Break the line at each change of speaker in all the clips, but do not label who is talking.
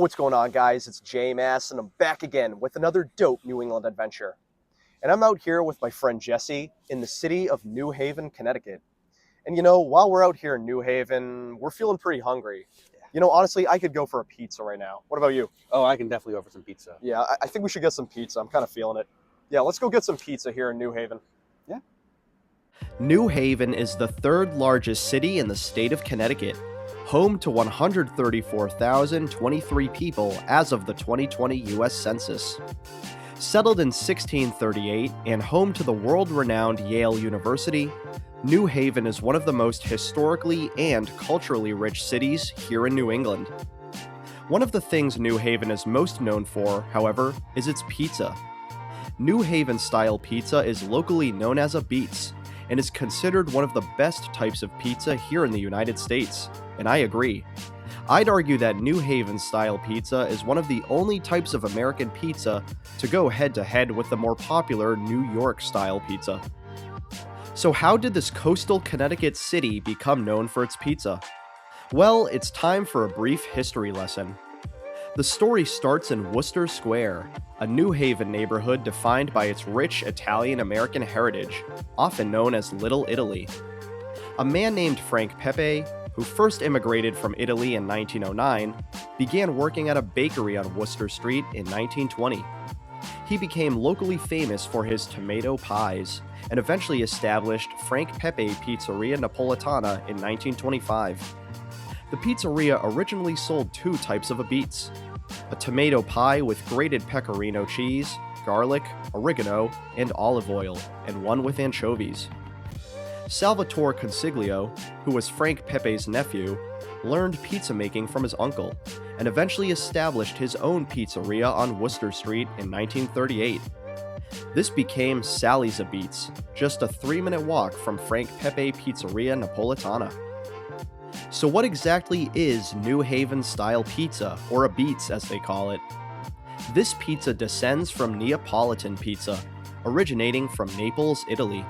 what's going on, guys? It's J-Mass, and I'm back again with another dope New England adventure. And I'm out here with my friend Jesse in the city of New Haven, Connecticut. And while we're out here in New Haven, we're feeling pretty hungry. Honestly, I could go for a pizza right now. What about you?
Oh, I can definitely go for some pizza.
Yeah, I think we should get some pizza. I'm kind of feeling it. Yeah, let's go get some pizza here in New Haven.
Yeah.
New Haven is the third largest city in the state of Connecticut, home to 134,023 people as of the 2020 U.S. Census. Settled in 1638 and home to the world-renowned Yale University, New Haven is one of the most historically and culturally rich cities here in New England. One of the things New Haven is most known for, however, is its pizza. New Haven-style pizza is locally known as ah-BEETS and is considered one of the best types of pizza here in the United States, and I agree. I'd argue that New Haven-style pizza is one of the only types of American pizza to go head-to-head with the more popular New York-style pizza. So how did this coastal Connecticut city become known for its pizza? Well, it's time for a brief history lesson. The story starts in Wooster Square, a New Haven neighborhood defined by its rich Italian-American heritage, often known as Little Italy. A man named Frank Pepe, who first immigrated from Italy in 1909, began working at a bakery on Wooster Street in 1920. He became locally famous for his tomato pies, and eventually established Frank Pepe Pizzeria Napoletana in 1925. The pizzeria originally sold two types of ah-BEETS: a tomato pie with grated pecorino cheese, garlic, oregano, and olive oil, and one with anchovies. Salvatore Consiglio, who was Frank Pepe's nephew, learned pizza making from his uncle, and eventually established his own pizzeria on Wooster Street in 1938. This became Sally's ah-BEETS, just a 3-minute walk from Frank Pepe Pizzeria Napoletana. So what exactly is New Haven-style pizza, or ah-BEETS as they call it? This pizza descends from Neapolitan pizza, originating from Naples, Italy.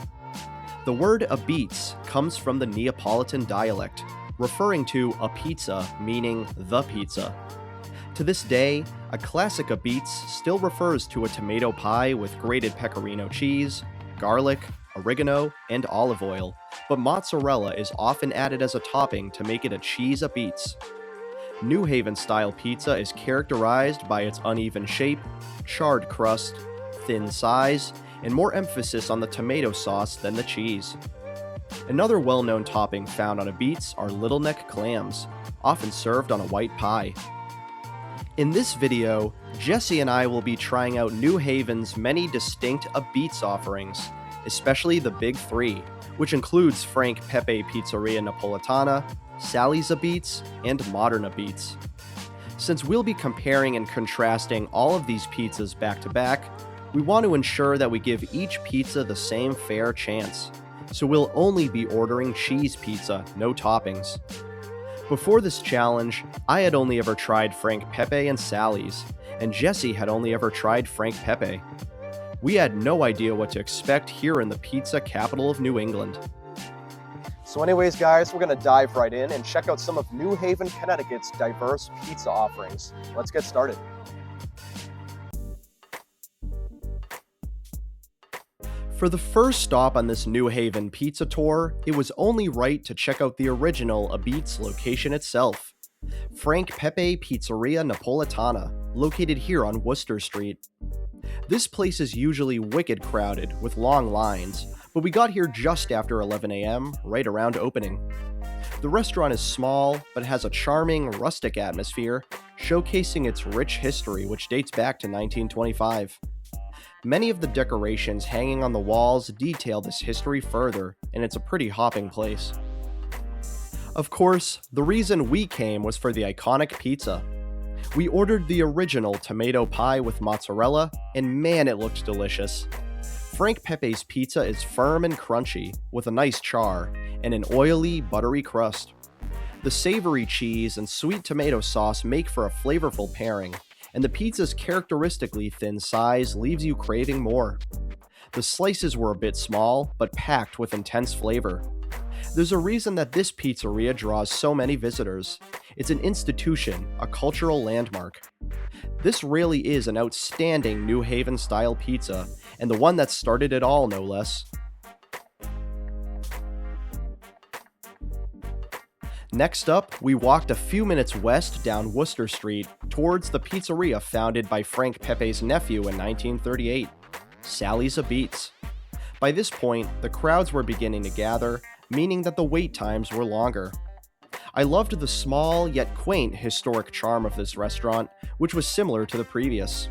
The word ah-BEETS comes from the Neapolitan dialect, referring to a pizza, meaning the pizza. To this day, a classic ah-BEETS still refers to a tomato pie with grated pecorino cheese, garlic, oregano, and olive oil, but mozzarella is often added as a topping to make it a cheese ah-BEETS. New Haven-style pizza is characterized by its uneven shape, charred crust, thin size, and more emphasis on the tomato sauce than the cheese. Another well-known topping found on ah-BEETS are little neck clams, often served on a white pie. In this video, Jesse and I will be trying out New Haven's many distinct ah-BEETS offerings, especially the big three, which includes Frank Pepe Pizzeria Napoletana, Sally's ah-BEETS, and Modern Apizza. Since we'll be comparing and contrasting all of these pizzas back to back, we want to ensure that we give each pizza the same fair chance, so we'll only be ordering cheese pizza, no toppings. Before this challenge, I had only ever tried Frank Pepe and Sally's, and Jesse had only ever tried Frank Pepe. We had no idea what to expect here in the pizza capital of New England.
So anyways, guys, we're going to dive right in and check out some of New Haven, Connecticut's diverse pizza offerings. Let's get started.
For the first stop on this New Haven pizza tour, it was only right to check out the original ah-BEETS location itself, Frank Pepe Pizzeria Napoletana, located here on Wooster Street. This place is usually wicked crowded, with long lines, but we got here just after 11 a.m., right around opening. The restaurant is small, but has a charming, rustic atmosphere, showcasing its rich history which dates back to 1925. Many of the decorations hanging on the walls detail this history further, and it's a pretty hopping place. Of course, the reason we came was for the iconic pizza. We ordered the original tomato pie with mozzarella, and man, it looked delicious. Frank Pepe's pizza is firm and crunchy, with a nice char, and an oily, buttery crust. The savory cheese and sweet tomato sauce make for a flavorful pairing, and the pizza's characteristically thin size leaves you craving more. The slices were a bit small, but packed with intense flavor. There's a reason that this pizzeria draws so many visitors. It's an institution, a cultural landmark. This really is an outstanding New Haven-style pizza, and the one that started it all, no less. Next up, we walked a few minutes west down Worcester Street towards the pizzeria founded by Frank Pepe's nephew in 1938, Sally's ah-BEETS. By this point, the crowds were beginning to gather, meaning that the wait times were longer. I loved the small yet quaint historic charm of this restaurant, which was similar to the previous.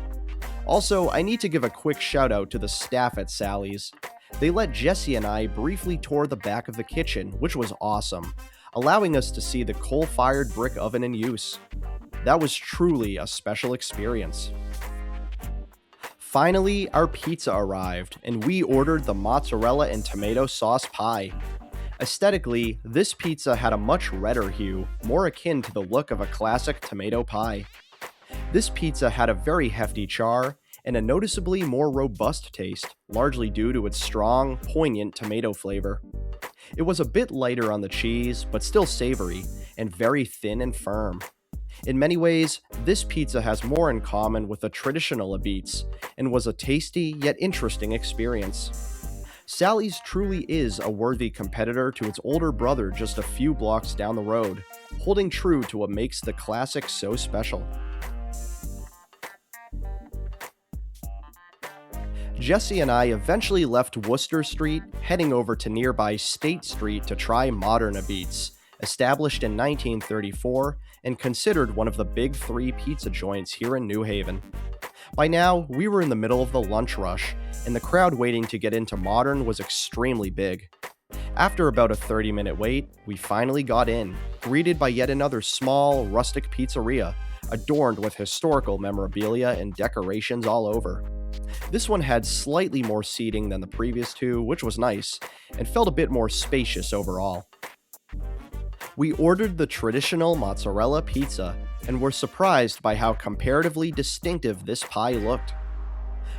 Also, I need to give a quick shout out to the staff at Sally's. They let Jesse and I briefly tour the back of the kitchen, which was awesome, allowing us to see the coal-fired brick oven in use. That was truly a special experience. Finally, our pizza arrived, and we ordered the mozzarella and tomato sauce pie. Aesthetically, this pizza had a much redder hue, more akin to the look of a classic tomato pie. This pizza had a very hefty char and a noticeably more robust taste, largely due to its strong, poignant tomato flavor. It was a bit lighter on the cheese, but still savory, and very thin and firm. In many ways, this pizza has more in common with the traditional ah-BEETS, and was a tasty yet interesting experience. Sally's truly is a worthy competitor to its older brother just a few blocks down the road, holding true to what makes the classic so special. Jesse and I eventually left Worcester Street, heading over to nearby State Street to try Modern Apizza, established in 1934 and considered one of the big three pizza joints here in New Haven. By now, we were in the middle of the lunch rush, and the crowd waiting to get into Modern was extremely big. After about a 30-minute wait, we finally got in, greeted by yet another small, rustic pizzeria, adorned with historical memorabilia and decorations all over. This one had slightly more seating than the previous two, which was nice, and felt a bit more spacious overall. We ordered the traditional mozzarella pizza, and were surprised by how comparatively distinctive this pie looked.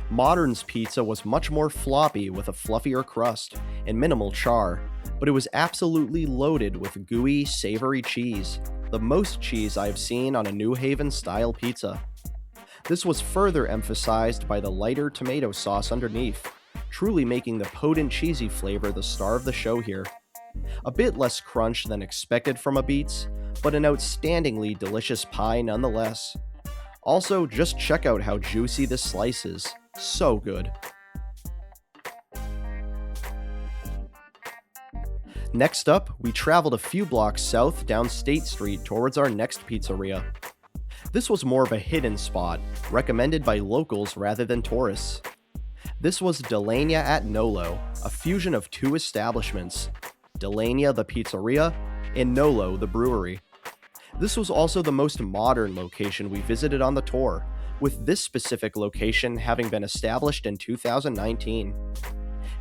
Modern's pizza was much more floppy with a fluffier crust and minimal char, but it was absolutely loaded with gooey, savory cheese, the most cheese I've seen on a New Haven-style pizza. This was further emphasized by the lighter tomato sauce underneath, truly making the potent cheesy flavor the star of the show here. A bit less crunch than expected from ah-BEETS, but an outstandingly delicious pie nonetheless. Also, just check out how juicy this slice is. So good. Next up, we traveled a few blocks south down State Street towards our next pizzeria. This was more of a hidden spot, recommended by locals rather than tourists. This was Legna at Nolo, a fusion of two establishments, Legna the pizzeria and Nolo the brewery. This was also the most modern location we visited on the tour, with this specific location having been established in 2019.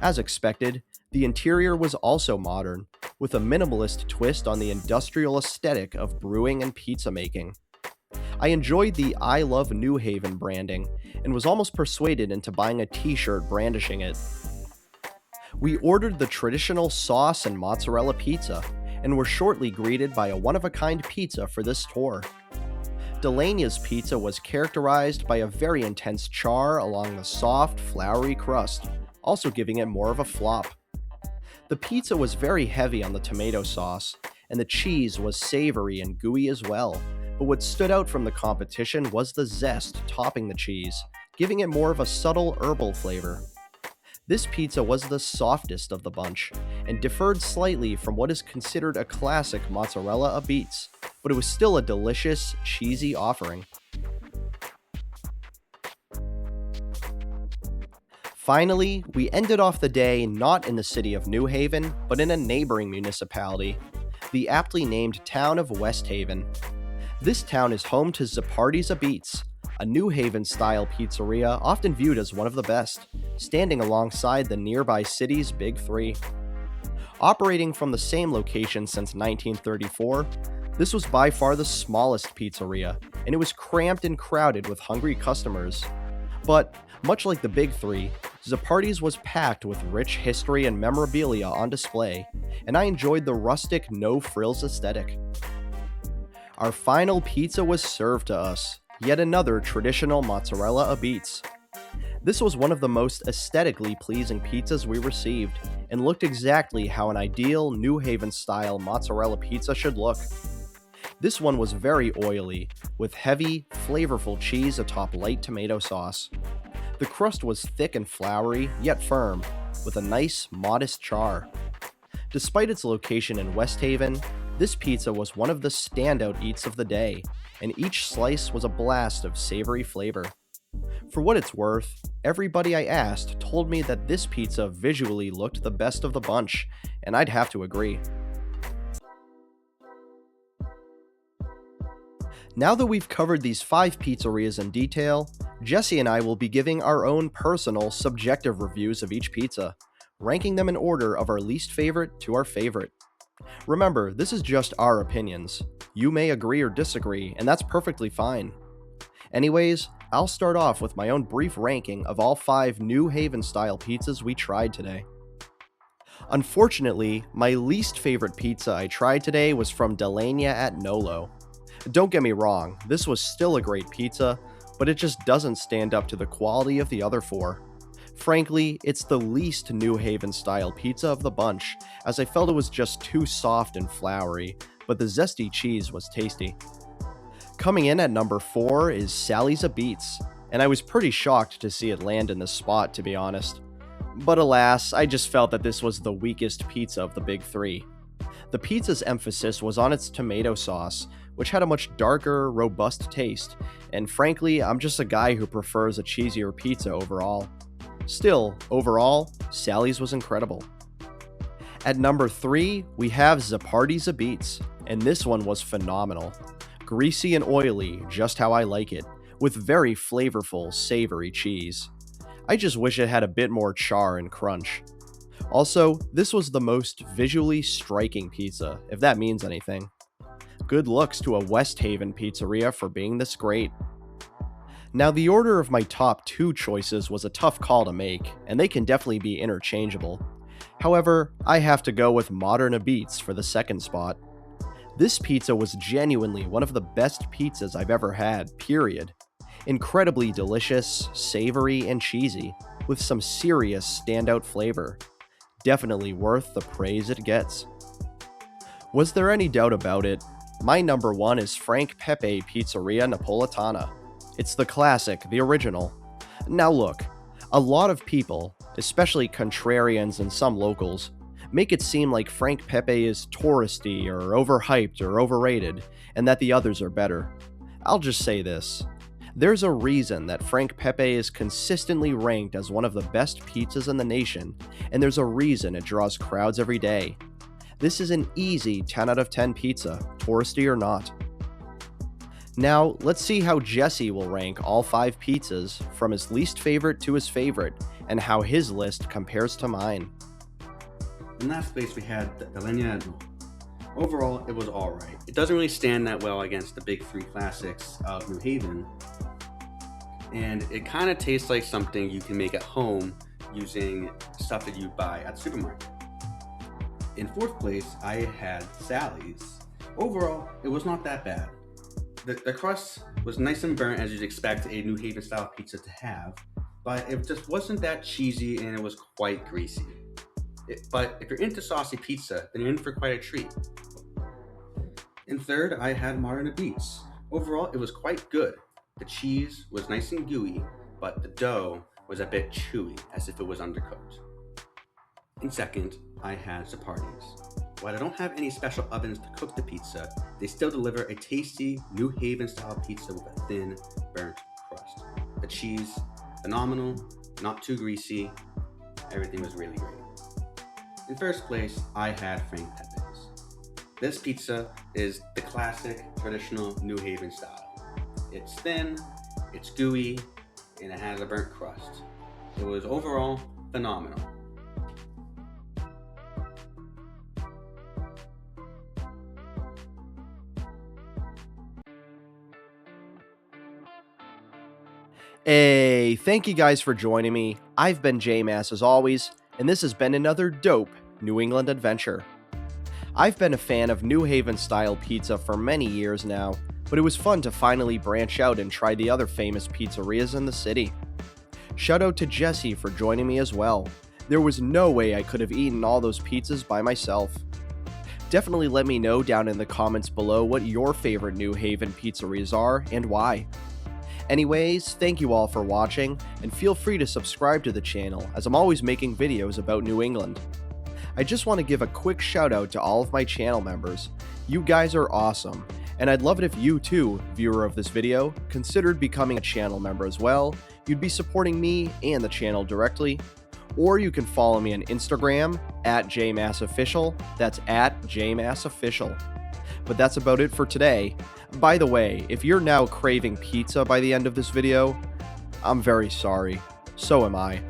As expected, the interior was also modern, with a minimalist twist on the industrial aesthetic of brewing and pizza making. I enjoyed the I Love New Haven branding, and was almost persuaded into buying a t-shirt brandishing it. We ordered the traditional sauce and mozzarella pizza, and were shortly greeted by a one-of-a-kind pizza for this tour. Legna's pizza was characterized by a very intense char along the soft, floury crust, also giving it more of a flop. The pizza was very heavy on the tomato sauce, and the cheese was savory and gooey as well, but what stood out from the competition was the zest topping the cheese, giving it more of a subtle herbal flavor. This pizza was the softest of the bunch, and differed slightly from what is considered a classic mozzarella ah-BEETS, but it was still a delicious, cheesy offering. Finally, we ended off the day not in the city of New Haven, but in a neighboring municipality, the aptly named town of West Haven. This town is home to Zuppardi's ah-BEETS, a New Haven-style pizzeria often viewed as one of the best, standing alongside the nearby city's Big Three. Operating from the same location since 1934, this was by far the smallest pizzeria, and it was cramped and crowded with hungry customers. But, much like the Big Three, Zuppardi's was packed with rich history and memorabilia on display, and I enjoyed the rustic, no-frills aesthetic. Our final pizza was served to us, yet another traditional mozzarella ah-BEETS. This was one of the most aesthetically pleasing pizzas we received, and looked exactly how an ideal New Haven-style mozzarella pizza should look. This one was very oily, with heavy, flavorful cheese atop light tomato sauce. The crust was thick and floury, yet firm, with a nice, modest char. Despite its location in West Haven, this pizza was one of the standout eats of the day, and each slice was a blast of savory flavor. For what it's worth, everybody I asked told me that this pizza visually looked the best of the bunch, and I'd have to agree. Now that we've covered these 5 pizzerias in detail, Jesse and I will be giving our own personal, subjective reviews of each pizza, ranking them in order of our least favorite to our favorite. Remember, this is just our opinions. You may agree or disagree, and that's perfectly fine. Anyways, I'll start off with my own brief ranking of all 5 New Haven-style pizzas we tried today. Unfortunately, my least favorite pizza I tried today was from Legna at Nolo. Don't get me wrong, this was still a great pizza, but it just doesn't stand up to the quality of the other 4. Frankly, it's the least New Haven-style pizza of the bunch, as I felt it was just too soft and floury, but the zesty cheese was tasty. Coming in at number 4 is Sally's ah-BEETS, and I was pretty shocked to see it land in this spot, to be honest. But alas, I just felt that this was the weakest pizza of the big 3. The pizza's emphasis was on its tomato sauce, which had a much darker, robust taste, and frankly, I'm just a guy who prefers a cheesier pizza overall. Still, overall, Sally's was incredible. At number 3, we have Zuppardi's ah-BEETS, and this one was phenomenal. Greasy and oily, just how I like it, with very flavorful, savory cheese. I just wish it had a bit more char and crunch. Also, this was the most visually striking pizza, if that means anything. Good looks to a West Haven pizzeria for being this great. Now, the order of my top 2 choices was a tough call to make, and they can definitely be interchangeable. However, I have to go with Modern Apizza for the second spot. This pizza was genuinely one of the best pizzas I've ever had, period. Incredibly delicious, savory, and cheesy, with some serious standout flavor. Definitely worth the praise it gets. Was there any doubt about it? My number 1 is Frank Pepe Pizzeria Napoletana. It's the classic, the original. Now look, a lot of people, especially contrarians and some locals, make it seem like Frank Pepe is touristy or overhyped or overrated, and that the others are better. I'll just say this. There's a reason that Frank Pepe is consistently ranked as one of the best pizzas in the nation, and there's a reason it draws crowds every day. This is an easy 10 out of 10 pizza, touristy or not. Now, let's see how Jesse will rank all 5 pizzas from his least favorite to his favorite, and how his list compares to mine.
In last place we had the Legna. Overall, it was alright. It doesn't really stand that well against the big 3 classics of New Haven, and it kind of tastes like something you can make at home using stuff that you buy at the supermarket. In 4th place, I had Sally's. Overall, it was not that bad. The crust was nice and burnt, as you'd expect a New Haven style pizza to have, but it just wasn't that cheesy, and it was quite greasy. But if you're into saucy pizza, then you're in for quite a treat. In 3rd, I had Modern Apizza. Overall, it was quite good. The cheese was nice and gooey, but the dough was a bit chewy, as if it was undercooked. In 2nd, I had Zuppardi's. While I don't have any special ovens to cook the pizza, they still deliver a tasty New Haven style pizza with a thin, burnt crust. The cheese, phenomenal, not too greasy, everything was really great. In 1st place, I had Frank Pepe's. This pizza is the classic, traditional New Haven style. It's thin, it's gooey, and it has a burnt crust. It was overall phenomenal.
Hey, thank you guys for joining me. I've been J-Mass as always, and this has been another dope New England adventure. I've been a fan of New Haven style pizza for many years now, but it was fun to finally branch out and try the other famous pizzerias in the city. Shout out to Jesse for joining me as well. There was no way I could have eaten all those pizzas by myself. Definitely let me know down in the comments below what your favorite New Haven pizzerias are and why. Anyways, thank you all for watching, and feel free to subscribe to the channel as I'm always making videos about New England. I just want to give a quick shout out to all of my channel members. You guys are awesome, and I'd love it if you too, viewer of this video, considered becoming a channel member as well. You'd be supporting me and the channel directly. Or you can follow me on Instagram at jmassofficial. That's at jmassofficial. But that's about it for today. By the way, if you're now craving pizza by the end of this video, I'm very sorry. So am I.